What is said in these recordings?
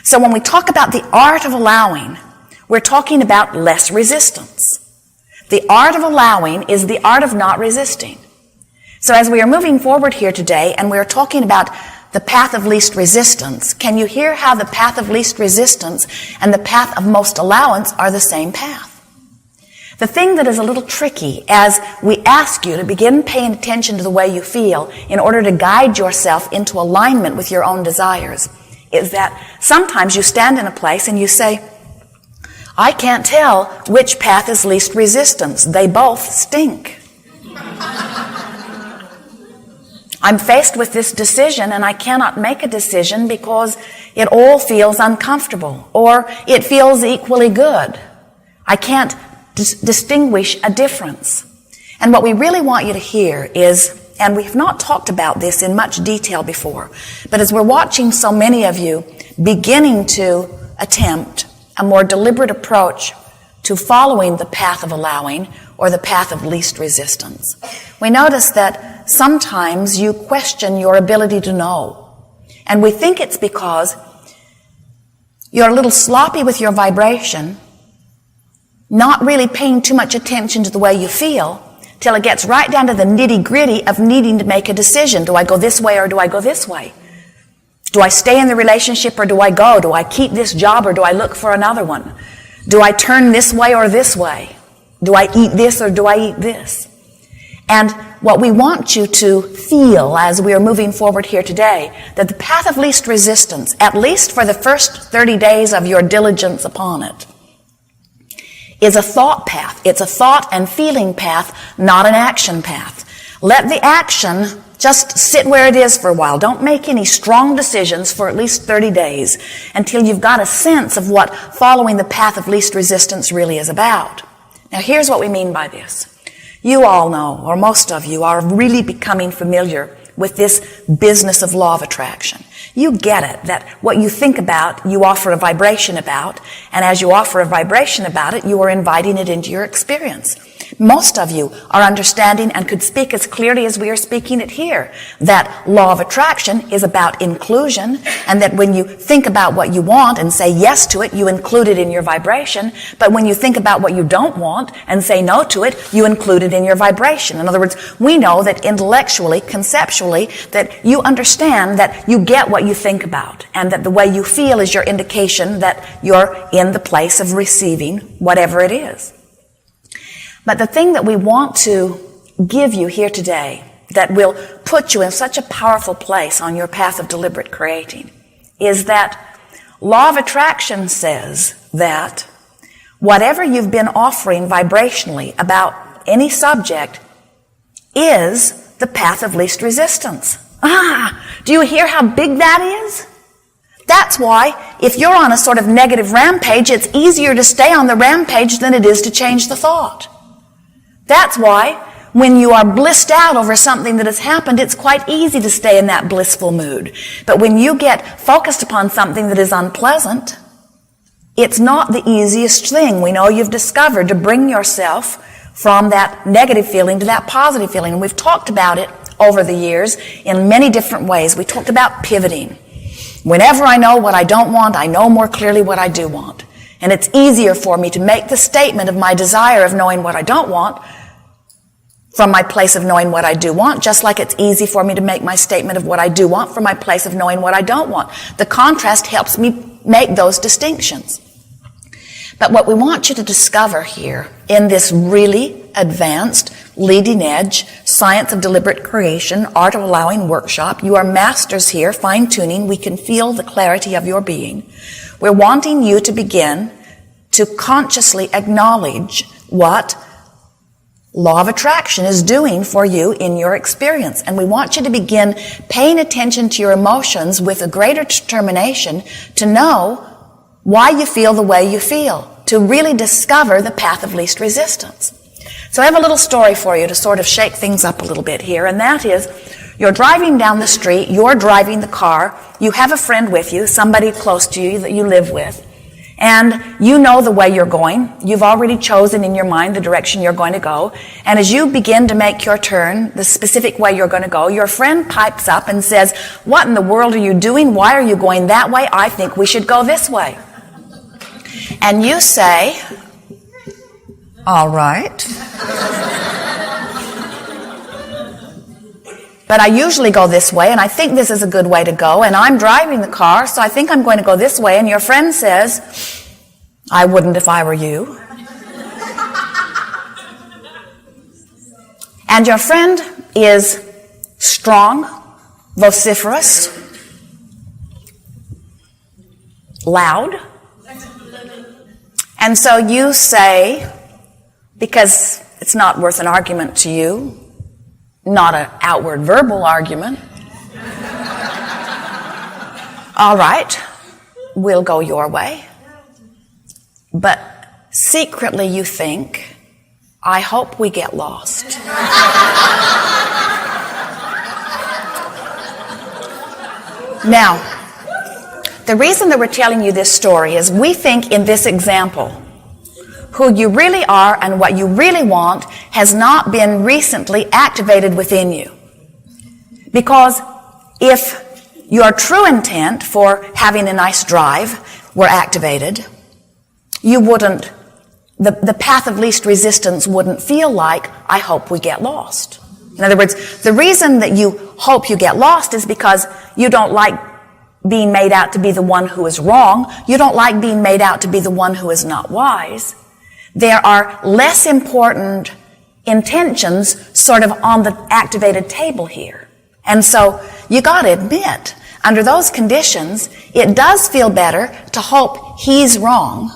So when we talk about the art of allowing, we're talking about less resistance. The art of allowing is the art of not resisting. So as we are moving forward here today and we are talking about the path of least resistance, can you hear how the path of least resistance and the path of most allowance are the same path? The thing that is a little tricky as we ask you to begin paying attention to the way you feel in order to guide yourself into alignment with your own desires is that sometimes you stand in a place and you say, I can't tell which path is least resistance. They both stink. I'm faced with this decision and I cannot make a decision because it all feels uncomfortable or it feels equally good. I can't distinguish a difference. And what we really want you to hear is, and we have not talked about this in much detail before, but as we're watching so many of you beginning to attempt a more deliberate approach to following the path of allowing or the path of least resistance, we notice that sometimes you question your ability to know. And we think it's because you're a little sloppy with your vibration, not really paying too much attention to the way you feel, till it gets right down to the nitty-gritty of needing to make a decision. Do I go this way or do I go this way? Do I stay in the relationship or do I go? Do I keep this job or do I look for another one? Do I turn this way or this way? Do I eat this or do I eat this? And what we want you to feel as we are moving forward here today, that the path of least resistance, at least for the first 30 days of your diligence upon it, is a thought path. It's a thought and feeling path, not an action path. Let the action just sit where it is for a while. Don't make any strong decisions for at least 30 days until you've got a sense of what following the path of least resistance really is about. Now here's what we mean by this. You all know, or most of you are really becoming familiar with this business of law of attraction. You get it, that what you think about, you offer a vibration about, and as you offer a vibration about it, you are inviting it into your experience. Most of you are understanding and could speak as clearly as we are speaking it here, that law of attraction is about inclusion, and that when you think about what you want and say yes to it, you include it in your vibration, but when you think about what you don't want and say no to it, you include it in your vibration. In other words, we know that intellectually, conceptually, that you understand that you get what you think about, and that the way you feel is your indication that you're in the place of receiving whatever it is. But the thing that we want to give you here today that will put you in such a powerful place on your path of deliberate creating is that law of attraction says that whatever you've been offering vibrationally about any subject is the path of least resistance. Do you hear how big that is? That's why if you're on a sort of negative rampage, it's easier to stay on the rampage than it is to change the thought. That's why when you are blissed out over something that has happened, it's quite easy to stay in that blissful mood. But when you get focused upon something that is unpleasant, it's not the easiest thing. We know you've discovered to bring yourself from that negative feeling to that positive feeling. And we've talked about it over the years in many different ways. We talked about pivoting. Whenever I know what I don't want, I know more clearly what I do want. And it's easier for me to make the statement of my desire of knowing what I don't want from my place of knowing what I do want, just like it's easy for me to make my statement of what I do want from my place of knowing what I don't want. The contrast helps me make those distinctions. But what we want you to discover here in this really advanced, leading-edge science of deliberate creation, art of allowing workshop, you are masters here, fine-tuning. We can feel the clarity of your being. We're wanting you to begin to consciously acknowledge what law of attraction is doing for you in your experience. And we want you to begin paying attention to your emotions with a greater determination to know why you feel the way you feel, to really discover the path of least resistance. So I have a little story for you to sort of shake things up a little bit here, and that is, you're driving down the street, you're driving the car, you have a friend with you, somebody close to you that you live with, And you know the way you're going. You've already chosen in your mind the direction you're going to go. And as you begin to make your turn, the specific way you're going to go, your friend pipes up and says, "What in the world are you doing? Why are you going that way? I think we should go this way." And you say, "All right. But I usually go this way, and I think this is a good way to go, and I'm driving the car, so I think I'm going to go this way." And your friend says, "I wouldn't if I were you." And your friend is strong, vociferous, loud. And so you say, because it's not worth an argument to you, not an outward verbal argument, "All right, we'll go your way." But secretly you think, "I hope we get lost." Now, the reason that we're telling you this story is we think in this example, who you really are and what you really want has not been recently activated within you. Because if your true intent for having a nice drive were activated, you wouldn't, the path of least resistance wouldn't feel like, "I hope we get lost." In other words, the reason that you hope you get lost is because you don't like being made out to be the one who is wrong. You don't like being made out to be the one who is not wise. There are less important intentions sort of on the activated table here. And so you got to admit, under those conditions, it does feel better to hope he's wrong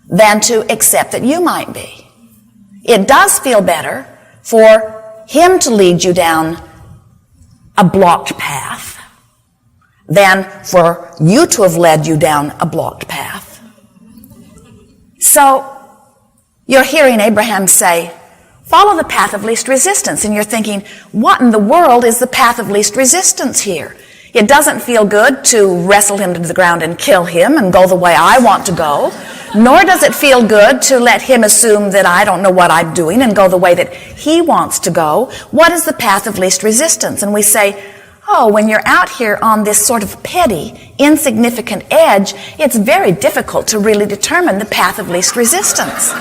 than to accept that you might be. It does feel better for him to lead you down a blocked path than for you to have led you down a blocked path. So you're hearing Abraham say, "Follow the path of least resistance." And you're thinking, what in the world is the path of least resistance here? It doesn't feel good to wrestle him to the ground and kill him and go the way I want to go. Nor does it feel good to let him assume that I don't know what I'm doing and go the way that he wants to go. What is the path of least resistance? And we say, oh, when you're out here on this sort of petty, insignificant edge, it's very difficult to really determine the path of least resistance.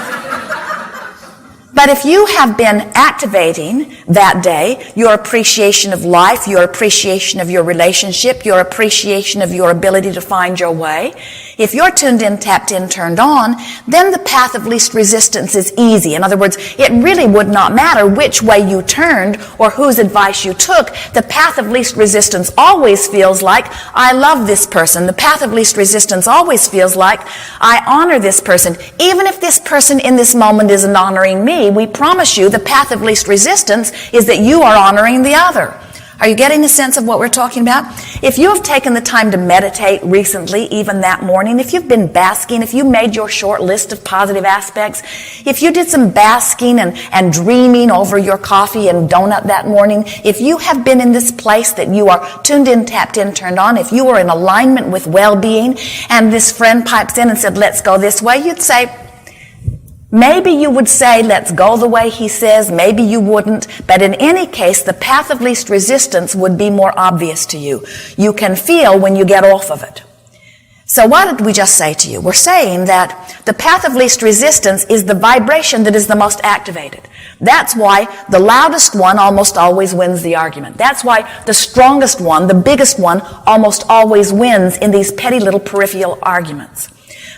But if you have been activating that day your appreciation of life, your appreciation of your relationship, your appreciation of your ability to find your way, if you're tuned in, tapped in, turned on, then the path of least resistance is easy. In other words, it really would not matter which way you turned or whose advice you took. The path of least resistance always feels like, I love this person. The path of least resistance always feels like, I honor this person. Even if this person in this moment isn't honoring me, we promise you the path of least resistance is that you are honoring the other. Are you getting a sense of what we're talking about? If you have taken the time to meditate recently, even that morning, if you've been basking, if you made your short list of positive aspects, if you did some basking and dreaming over your coffee and donut that morning, if you have been in this place that you are tuned in, tapped in, turned on, if you are in alignment with well-being, and this friend pipes in and said, let's go this way, you'd say, maybe you would say, let's go the way he says. Maybe you wouldn't. But in any case, the path of least resistance would be more obvious to you. You can feel when you get off of it. So what did we just say to you? We're saying that the path of least resistance is the vibration that is the most activated. That's why the loudest one almost always wins the argument. That's why the strongest one, the biggest one, almost always wins in these petty little peripheral arguments.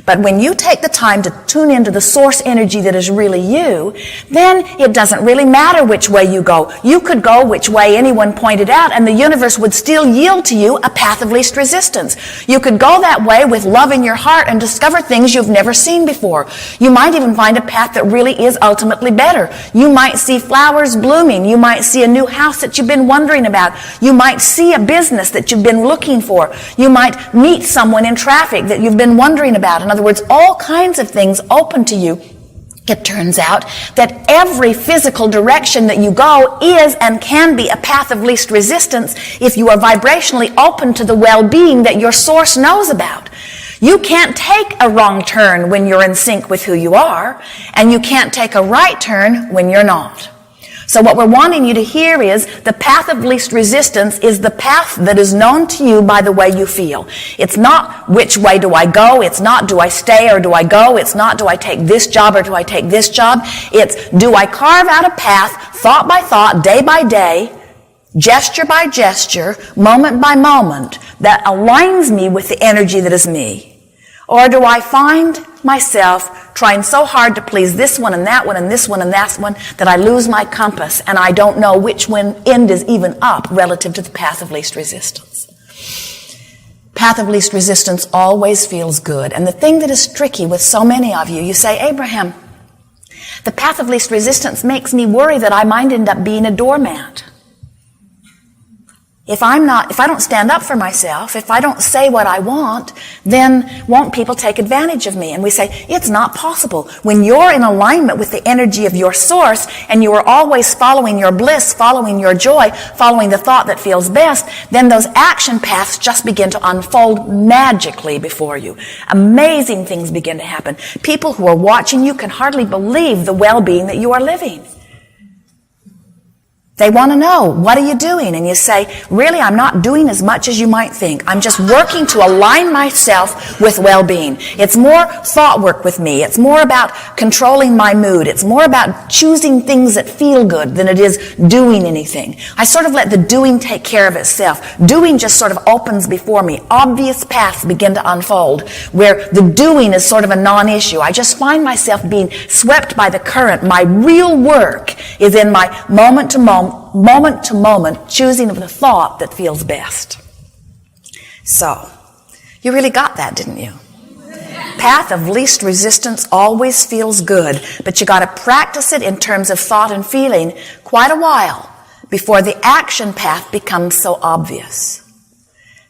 But when you take the time to tune into the source energy that is really you, then it doesn't really matter which way you go. You could go which way anyone pointed out, and the universe would still yield to you a path of least resistance. You could go that way with love in your heart and discover things you've never seen before. You might even find a path that really is ultimately better. You might see flowers blooming. You might see a new house that you've been wondering about. You might see a business that you've been looking for. You might meet someone in traffic that you've been wondering about. In other words, all kinds of things open to you. It turns out that every physical direction that you go is and can be a path of least resistance if you are vibrationally open to the well-being that your source knows about. You can't take a wrong turn when you're in sync with who you are, and you can't take a right turn when you're not. So what we're wanting you to hear is the path of least resistance is the path that is known to you by the way you feel. It's not which way do I go. It's not do I stay or do I go. It's not do I take this job or do I take this job. It's do I carve out a path, thought by thought, day by day, gesture by gesture, moment by moment, that aligns me with the energy that is me? Or do I find myself trying so hard to please this one and that one and this one and that one that I lose my compass and I don't know which end is even up relative to the path of least resistance? Path of least resistance always feels good. And the thing that is tricky with so many of you, you say, Abraham, the path of least resistance makes me worry that I might end up being a doormat. If I don't stand up for myself, if I don't say what I want, then won't people take advantage of me? And we say, it's not possible. When you're in alignment with the energy of your source and you are always following your bliss, following your joy, following the thought that feels best, then those action paths just begin to unfold magically before you. Amazing things begin to happen. People who are watching you can hardly believe the well-being that you are living. They want to know, what are you doing? And you say, really, I'm not doing as much as you might think. I'm just working to align myself with well-being. It's more thought work with me. It's more about controlling my mood. It's more about choosing things that feel good than it is doing anything. I sort of let the doing take care of itself. Doing just sort of opens before me. Obvious paths begin to unfold where the doing is sort of a non-issue. I just find myself being swept by the current. My real work is in my moment to moment choosing of the thought that feels best. So, you really got that, didn't you? Path of least resistance always feels good, but you got to practice it in terms of thought and feeling quite a while before the action path becomes so obvious.